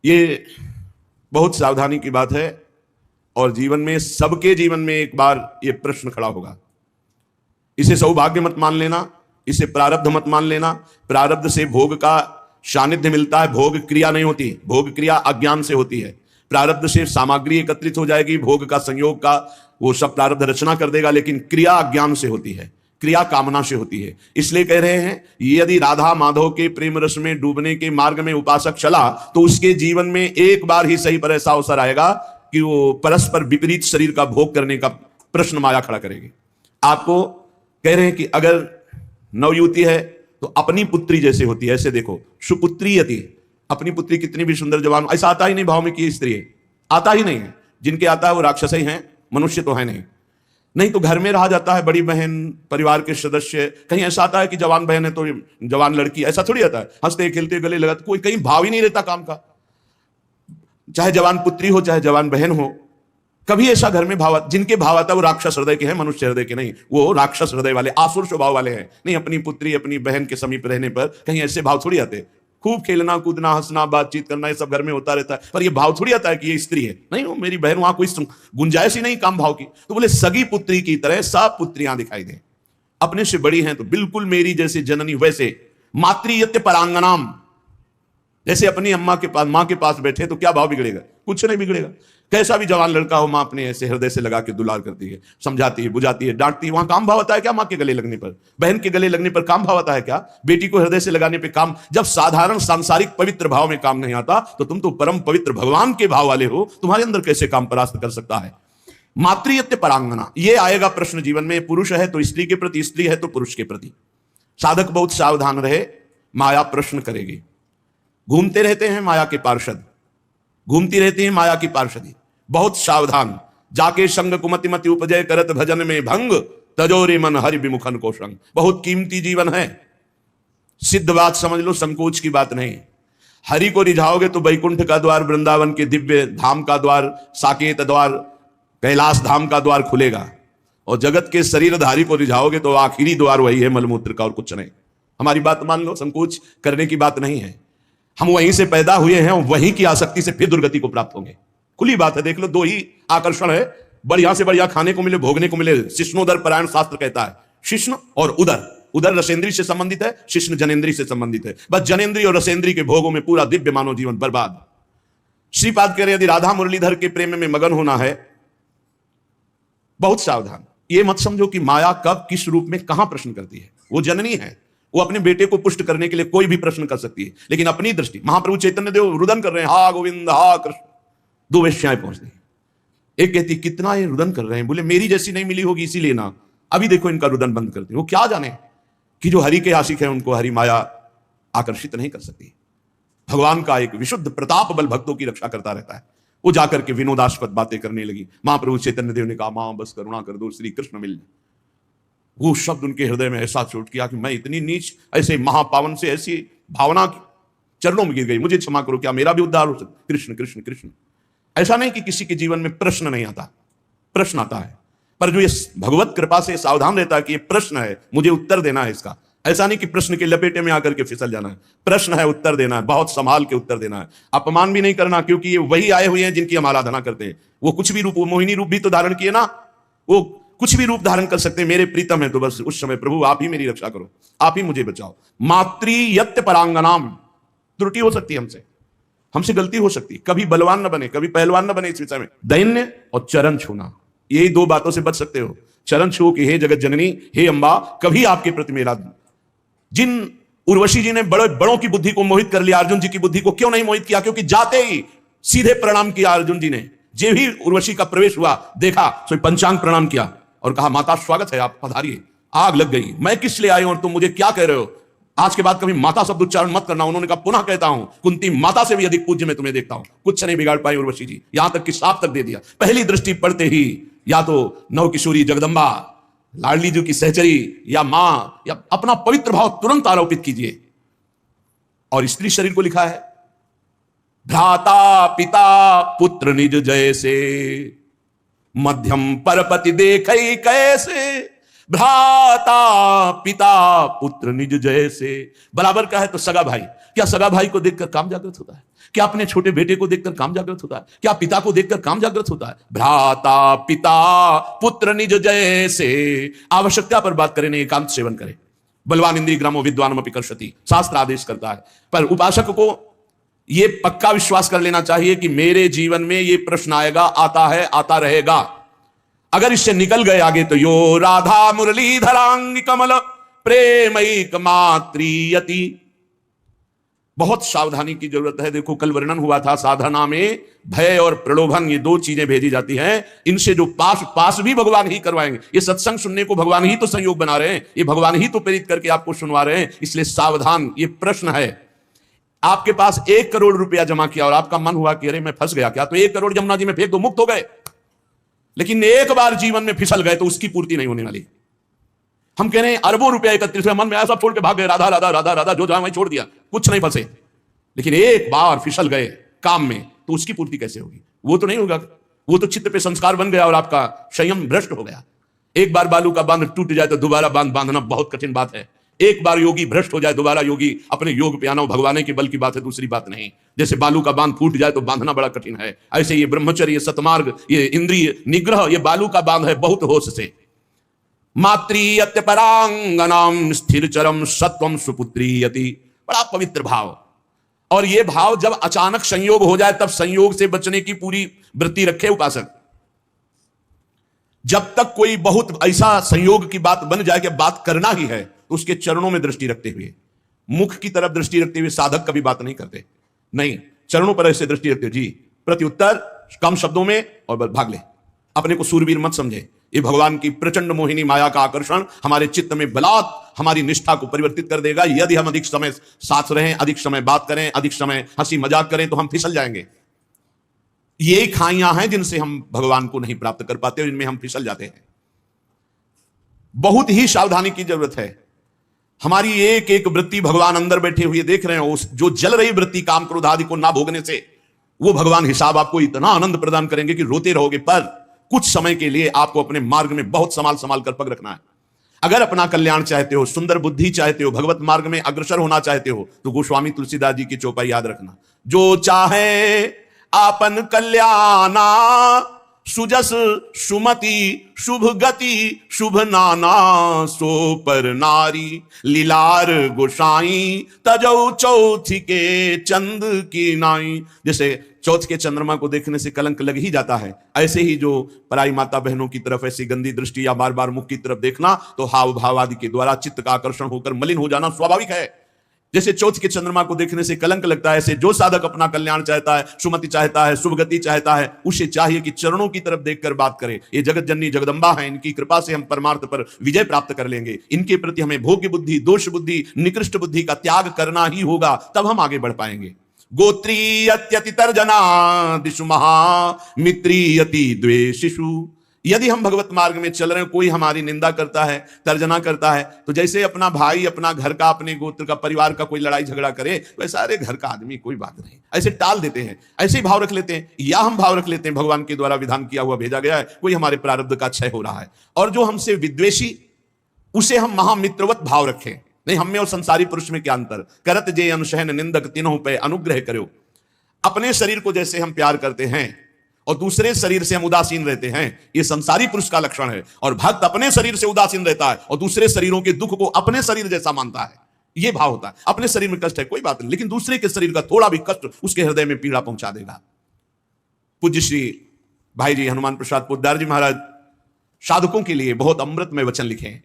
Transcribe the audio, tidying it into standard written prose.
ये बहुत सावधानी की बात है और जीवन में, सबके जीवन में एक बार ये प्रश्न खड़ा होगा। इसे सौभाग्य मत मान लेना, इसे प्रारब्ध मत मान लेना। प्रारब्ध से भोग का सानिध्य मिलता है, भोग क्रिया नहीं होती। भोग क्रिया अज्ञान से होती है। प्रारब्ध से सामग्री एकत्रित हो जाएगी, भोग का संयोग का वो सब प्रारब्ध रचना कर देगा, लेकिन क्रिया अज्ञान से होती है, क्रिया कामना से होती है। इसलिए कह रहे हैं यदि राधा माधव के प्रेम रस में डूबने के मार्ग में उपासक चला तो उसके जीवन में एक बार ही सही पर ऐसा अवसर आएगा कि वो परस्पर विपरीत शरीर का भोग करने का प्रश्न माया खड़ा करेगी। आपको कह रहे हैं कि अगर नवयुवती है तो अपनी पुत्री जैसे होती है, ऐसे देखो, सुपुत्री यति, अपनी पुत्री कितनी भी सुंदर जवान, ऐसा आता ही नहीं भाव में कि स्त्री है, आता ही नहीं है। जिनके आता है वो राक्षस ही हैं, मनुष्य तो है नहीं। नहीं तो घर में रहा जाता है, बड़ी बहन, परिवार के सदस्य। कहीं ऐसा आता है कि जवान बहन है तो जवान लड़की, ऐसा थोड़ी आता है। हंसते खेलते गले लगाते, कोई कहीं भाव ही नहीं रहता काम का। चाहे जवान पुत्री हो चाहे जवान बहन हो, कभी ऐसा घर में भाव, जिनके भाव आता है वो राक्षस हृदय के हैं, मनुष्य हृदय के नहीं। वो राक्षस हृदय वाले, आसुर स्वभाव वाले हैं। नहीं, अपनी पुत्री अपनी बहन के समीप रहने पर कहीं ऐसे भाव थोड़ी आते। खूब खेलना कूदना हंसना बातचीत करना ये सब घर में होता रहता है, पर ये भाव थोड़ी आता है कि ये स्त्री है। नहीं, वो मेरी बहन, वहां कोई गुंजाइश ही नहीं काम भाव की। तो बोले सगी पुत्री की तरह सब पुत्रियां दिखाई दें, अपने से बड़ी हैं तो बिल्कुल मेरी जैसे जननी वैसे। मातृयत्य परांगनाम, जैसे अपनी अम्मा के पास, मां के पास बैठे तो क्या भाव बिगड़ेगा? कुछ नहीं बिगड़ेगा। कैसा भी जवान लड़का हो, मां अपने ऐसे हृदय से लगा के दुलार करती है, समझाती है, बुझाती है, डांटती है। वहां काम भाव आता है क्या? मां के गले लगने पर, बहन के गले लगने पर काम भाव आता है क्या? बेटी को हृदय से लगाने पे काम। जब साधारण सांसारिक पवित्र भाव में काम नहीं आता तो तुम तो परम पवित्र भगवान के भाव वाले हो, तुम्हारे अंदर कैसे काम परास्त कर सकता है? मातृयत्य परांगना, ये आएगा प्रश्न जीवन में। पुरुष है तो स्त्री के प्रति, स्त्री है तो पुरुष के प्रति। साधक बहुत सावधान रहे, माया प्रश्न करेगी। घूमते रहते हैं माया के पार्षद, घूमती रहती है माया की पार्षदी। बहुत सावधान। जाके संग कुमति मति उपजय करत भजन में भंग, तजोरे मन हरि विमुखन को संग। बहुत कीमती जीवन है, सिद्ध बात समझ लो, संकोच की बात नहीं। हरि को रिझाओगे तो वैकुंठ का द्वार, वृंदावन के दिव्य धाम का द्वार, साकेत द्वार, कैलाश धाम का द्वार खुलेगा। और जगत के शरीरधारी को रिझाओगे तो आखिरी द्वार वही है, मलमूत्र का, और कुछ नहीं। हमारी बात मान लो, संकोच करने की बात नहीं है। हम वहीं से पैदा हुए हैं, वहीं की आसक्ति से फिर दुर्गति को प्राप्त होंगे। खुली बात है, देख लो, दो ही आकर्षण है, बढ़िया से बढ़िया खाने को मिले, भोगने को मिले। शिष्णोदर परायण शास्त्र कहता है, शिष्ण और उदर। उदर रसेंद्री से संबंधित है, शिष्ण जनेन्द्री से संबंधित है। बस जनेन्द्री और रसेंद्री के भोगों में पूरा दिव्य मानव जीवन बर्बाद। श्रीपाद कह रहे यदि राधा मुरलीधर के प्रेम में मगन होना है, बहुत सावधान। ये मत समझो कि माया कब किस रूप में कहां प्रश्न करती है। वो जननी है, वो अपने बेटे को पुष्ट करने के लिए कोई भी प्रश्न कर सकती है, लेकिन अपनी दृष्टि। महाप्रभु चैतन्य देव रुदन कर रहे हैं, हा गोविंद हा कृष्ण। दो वेश्याएं पहुंच गई। एक कहती कितना ये रुदन कर रहे हैं, बोले मेरी जैसी नहीं मिली होगी इसीलिए ना। अभी देखो इनका रुदन बंद करते। वो क्या जाने कि जो हरि के आशिक है उनको हरि माया आकर्षित नहीं कर सकती। भगवान का एक विशुद्ध प्रताप बल भक्तों की रक्षा करता रहता है। वो जाकर के विनोदास्पद बातें करने लगी। महाप्रभु चैतन्य देव ने कहा, मां बस करुणा कर दो, श्री कृष्ण मिल जाए। वो शब्द उनके हृदय में ऐसा चोट किया कि मैं इतनी नीच, ऐसे महापावन से ऐसी भावना चरणों में गिर गई, मुझे क्षमा करो, क्या मेरा भी उद्धार हो सकता? कृष्ण कृष्ण कृष्ण। ऐसा नहीं कि किसी के जीवन में प्रश्न नहीं आता, प्रश्न आता है, पर जो ये भगवत कृपा से सावधान रहता है कि ये प्रश्न है, मुझे उत्तर देना है इसका। ऐसा नहीं कि प्रश्न के लपेटे में आकर के फिसल जाना है। प्रश्न है, उत्तर देना है, बहुत संभाल के उत्तर देना है। अपमान भी नहीं करना, क्योंकि ये वही आए हुए हैं जिनकी हम आराधना करते हैं। वो कुछ भी रूप, वो मोहिनी रूप भी तो धारण किए ना, वो कुछ भी रूप धारण कर सकते हैं। मेरे प्रीतम है तो बस उस समय प्रभु आप ही मेरी रक्षा करो, आप ही मुझे बचाओ। मातृयत्य परांगनाम, त्रुटि हो सकती है हमसे, हमसे गलती हो सकती है। कभी बलवान न बने, कभी पहलवान न बने। इस विषय में दैन्य और चरण छूना, यही दो बातों से बच सकते हो। चरण छू कि हे जगत जननी, हे अंबा, कभी आपके प्रति मेरा। जिन उर्वशी जी ने बड़ों की बुद्धि को मोहित कर लिया, अर्जुन जी की बुद्धि को क्यों नहीं मोहित किया? क्योंकि जाते ही सीधे प्रणाम किया अर्जुन जी ने। जे भी उर्वशी का प्रवेश हुआ, देखा तो पंचांग प्रणाम किया और कहा, माता स्वागत है, आप पधारिए। आग लग गई, मैं किस लिए आई हूं और तुम मुझे क्या कह रहे हो? आज के बाद कभी माता शब्द उच्चारण मत करना। उन्होंने कहा, पुनः कहता हूं, कुंती माता से भी अधिक पूज्य मैं तुम्हें देखता हूं। कुछ नहीं बिगाड़ पाई उर्वशी जी, यहां तक कि साफ तक दे दिया। पहली दृष्टि पड़ते ही या तो नव किशोरी जगदम्बा, लाडली जी की सहचरी, या मां, या अपना पवित्र भाव तुरंत आरोपित कीजिए। और स्त्री शरीर को लिखा है, भ्राता पिता पुत्र निज जैसे, मध्यम परपति देखई कैसे। भ्राता पिता पुत्र निज जैसे, बराबर का है तो सगा भाई। क्या सगा भाई को देखकर काम जागृत होता है? क्या अपने छोटे बेटे को देखकर काम जागृत होता है? क्या पिता को देखकर काम जागृत होता है? भ्राता पिता पुत्र निज जैसे, आवश्यकता पर बात करें, एकांत सेवन करें। बलवान इंद्रिय ग्रामो विद्वानमपि कर्षति, शास्त्र आदेश करता है। पर उपासक को यह पक्का विश्वास कर लेना चाहिए कि मेरे जीवन में यह प्रश्न आएगा, आता है, आता रहेगा। अगर इससे निकल गए आगे तो यो राधा मुरलीधरांग कमल प्रेमैक मात्रियति। बहुत सावधानी की जरूरत है। देखो कल वर्णन हुआ था, साधना में भय और प्रलोभन, ये दो चीजें भेजी जाती हैं। इनसे जो पास भी भगवान ही करवाएंगे। ये सत्संग सुनने को भगवान ही तो संयोग बना रहे हैं, ये भगवान ही तो प्रेरित करके आपको सुनवा रहे हैं। इसलिए सावधान। ये प्रश्न है, आपके पास 1 करोड़ रुपया जमा किया और आपका मन हुआ कि अरे मैं फंस गया क्या, तो 1 करोड़ यमुना जी में फेंक दो, मुक्त हो गए। लेकिन एक बार जीवन में फिसल गए तो उसकी पूर्ति नहीं होने वाली। हम कह रहे हैं अरबों रुपया 31 मन में आया, सब छोड़ के भाग गए, राधा राधा राधा राधा, जो जहां वहीं छोड़ दिया, कुछ नहीं फंसे। लेकिन एक बार फिसल गए काम में तो उसकी पूर्ति कैसे होगी? वो तो नहीं होगा। वो तो चित्त पे संस्कार बन गया और आपका संयम भ्रष्ट हो गया। एक बार बालू का बांध टूट जाए तो दोबारा बांध बांधना बहुत कठिन बात है। एक बार योगी भ्रष्ट हो जाए, दोबारा योगी अपने योग पे आना भगवान के बल की बात है, दूसरी बात नहीं। जैसे बालू का बांध फूट जाए तो बांधना बड़ा कठिन है, ऐसे ये ब्रह्मचर्य, ये सतमार्ग, ये इंद्रिय निग्रह, ये बालू का बांध है, बहुत होश से। मातृयत्य परांगनाम स्थिरचरम सत्वम सुपुत्रीयति, बड़ा पवित्र भाव। और यह भाव जब अचानक संयोग हो जाए तब संयोग से बचने की पूरी वृत्ति रखे उपासक। जब तक कोई बहुत ऐसा संयोग की बात बन जाए कि बात करना ही है, तो उसके चरणों में दृष्टि रखते हुए, मुख की तरफ दृष्टि रखते हुए साधक कभी बात नहीं करते। नहीं, चरणों पर ऐसे दृष्टि रखते जी, प्रत्युत्तर कम शब्दों में और भाग ले। अपने को सूरवीर मत समझे। ये भगवान की प्रचंड मोहिनी माया का आकर्षण हमारे चित्त में बलात् हमारी निष्ठा को परिवर्तित कर देगा। यदि हम अधिक समय साथ रहें, अधिक समय बात करें, अधिक समय हंसी मजाक करें, तो हम फिसल जाएंगे। ये खाइयां हैं जिनसे हम भगवान को नहीं प्राप्त कर पाते, इनमें हम फिसल जाते हैं। बहुत ही सावधानी की जरूरत है। हमारी एक एक वृत्ति भगवान अंदर बैठे हुए देख रहे हैं। उस जो जल रही वृत्ति काम क्रोध आदि को ना भोगने से, वो भगवान हिसाब आपको इतना आनंद प्रदान करेंगे कि रोते रहोगे। पर कुछ समय के लिए आपको अपने मार्ग में बहुत संभाल कर पग रखना है। अगर अपना कल्याण चाहते हो, सुंदर बुद्धि चाहते हो, भगवत मार्ग में अग्रसर होना चाहते हो, तो गोस्वामी तुलसीदास जी की चौपाई याद रखना। जो चाहे आपन कल्याणा, सुजस सुमति शुभ गति शुभ नाना, सो पर नारी लीलार गोसाई, तजौ चौथी के चंद की नाई। जैसे चौथ के चंद्रमा को देखने से कलंक लग ही जाता है, ऐसे ही जो पराई माता बहनों की तरफ ऐसी गंदी दृष्टि या बार बार मुख की तरफ देखना, तो हाव भाव आदि के द्वारा चित्त का आकर्षण होकर मलिन हो जाना स्वाभाविक है। जैसे चौथ के चंद्रमा को देखने से कलंक लगता है, ऐसे जो साधक अपना कल्याण चाहता है, सुमति चाहता है, शुभ गति चाहता है, उसे चाहिए कि चरणों की तरफ देखकर बात करे। ये जगत जननी जगदम्बा है, इनकी कृपा से हम परमार्थ पर विजय प्राप्त कर लेंगे। इनके प्रति हमें भोग्य बुद्धि, दोष बुद्धि, निकृष्ट बुद्धि का त्याग करना ही होगा, तब हम आगे बढ़ पाएंगे। गोत्रीयत्यति तर्जना दिशु महा मित्रीयति द्वेषिषु। यदि हम भगवत मार्ग में चल रहे हैं, कोई हमारी निंदा करता है, तर्जना करता है, तो जैसे अपना भाई, अपना घर का, अपने गोत्र का, परिवार का कोई लड़ाई झगड़ा करे, वैसा अरे घर का आदमी कोई बात नहीं, ऐसे टाल देते हैं, ऐसे ही भाव रख लेते हैं। या हम भाव रख लेते हैं भगवान के द्वारा विधान किया हुआ भेजा गया है, कोई हमारे प्रारब्ध का क्षय हो रहा है। और जो हमसे विद्वेषी, उसे हम महामित्रवत भाव रखें। नहीं, हम में और संसारी पुरुष में क्या अंतर? करत जे अनुशहन निंदक तीनों पे अनुग्रह करो। अपने शरीर को जैसे हम प्यार करते हैं और दूसरे शरीर से हम उदासीन रहते हैं, ये संसारी पुरुष का लक्षण है। और भक्त अपने शरीर से उदासीन रहता है और दूसरे शरीरों के दुख को अपने शरीर जैसा मानता है। ये भाव होता है। अपने शरीर में कष्ट है कोई बात नहीं, लेकिन दूसरे के शरीर का थोड़ा भी कष्ट उसके हृदय में पीड़ा पहुंचा देगा। पूज्य श्री भाई जी हनुमान प्रसाद पोद्दार जी महाराज साधकों के लिए बहुत अमृतमय वचन लिखे हैं।